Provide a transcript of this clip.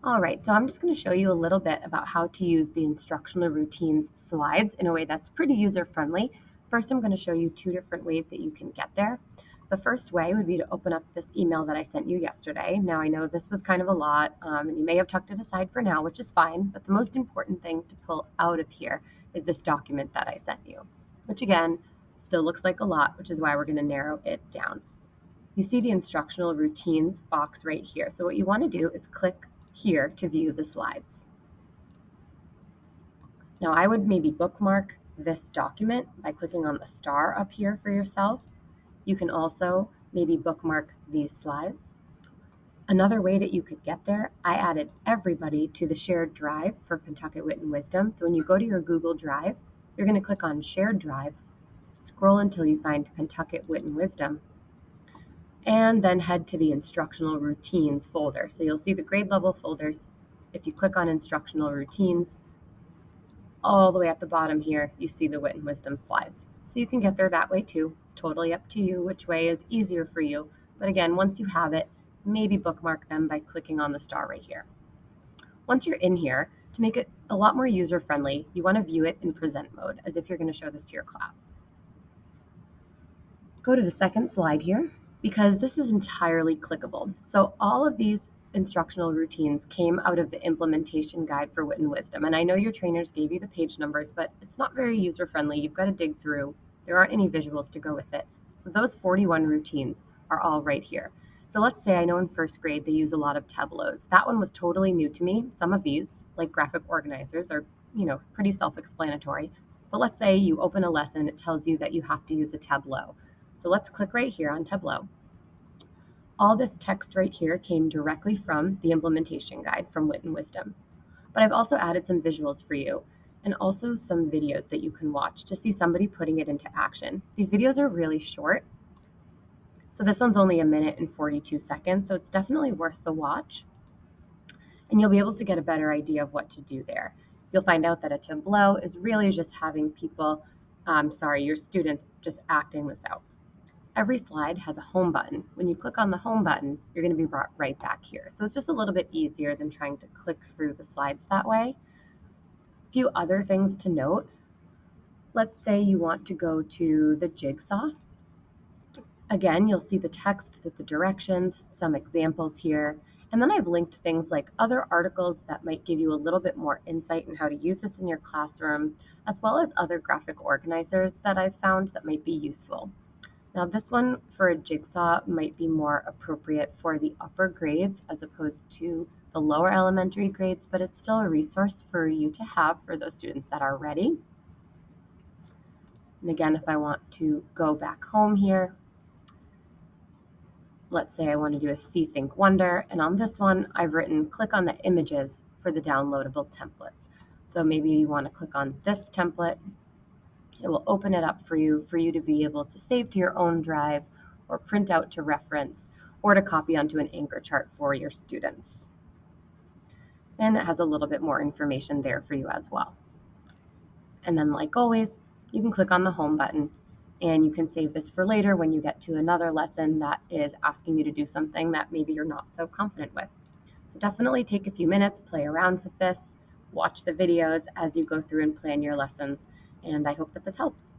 All right, so I'm just going to show you a little bit about how to use the instructional routines slides in a way that's pretty user-friendly. First, I'm going to show you two different ways that you can get there. The first way would be to open up this email that I sent you yesterday. Now, I know this was kind of a lot, and you may have tucked it aside for now, which is fine, but the most important thing to pull out of here is this document that I sent you, which again, still looks like a lot, which is why we're going to narrow it down. You see the instructional routines box right here. So what you want to do is click here to view the slides. Now I would maybe bookmark this document by clicking on the star up here for yourself. You can also maybe bookmark these slides. Another way that you could get there, I added everybody to the shared drive for Pentucket Wit and Wisdom. So when you go to your Google Drive, you're going to click on Shared Drives, scroll until you find Pentucket Wit and Wisdom, and then head to the instructional routines folder. So you'll see the grade level folders. If you click on instructional routines, all the way at the bottom here, you see the Wit and Wisdom slides. So you can get there that way too. It's totally up to you which way is easier for you. But again, once you have it, maybe bookmark them by clicking on the star right here. Once you're in here, to make it a lot more user-friendly, you want to view it in present mode, as if you're going to show this to your class. Go to the second slide here, because this is entirely clickable. So all of these instructional routines came out of the implementation guide for Wit and Wisdom. And I know your trainers gave you the page numbers, but it's not very user-friendly. You've got to dig through. There aren't any visuals to go with it. So those 41 routines are all right here. So let's say I know in first grade they use a lot of tableaus. That one was totally new to me. Some of these, like graphic organizers, are, pretty self-explanatory. But let's say you open a lesson, it tells you that you have to use a tableau. So let's click right here on Tableau. All this text right here came directly from the implementation guide from Wit and Wisdom. But I've also added some visuals for you and also some videos that you can watch to see somebody putting it into action. These videos are really short. So this one's only 1 minute and 42 seconds, so it's definitely worth the watch. And you'll be able to get a better idea of what to do there. You'll find out that a tableau is really just having your students just acting this out. Every slide has a home button. When you click on the home button, you're going to be brought right back here. So it's just a little bit easier than trying to click through the slides that way. A few other things to note. Let's say you want to go to the jigsaw. Again, you'll see the text with the directions, some examples here, and then I've linked things like other articles that might give you a little bit more insight in how to use this in your classroom, as well as other graphic organizers that I've found that might be useful. Now this one for a jigsaw might be more appropriate for the upper grades as opposed to the lower elementary grades, but it's still a resource for you to have for those students that are ready. And again, if I want to go back home here, let's say I want to do a See, Think, Wonder, and on this one, I've written click on the images for the downloadable templates. So maybe you want to click on this template. It will open it up for you to be able to save to your own drive or print out to reference or to copy onto an anchor chart for your students. And it has a little bit more information there for you as well. And then like always, you can click on the home button and you can save this for later when you get to another lesson that is asking you to do something that maybe you're not so confident with. So definitely take a few minutes, play around with this, watch the videos as you go through and plan your lessons, and I hope that this helps.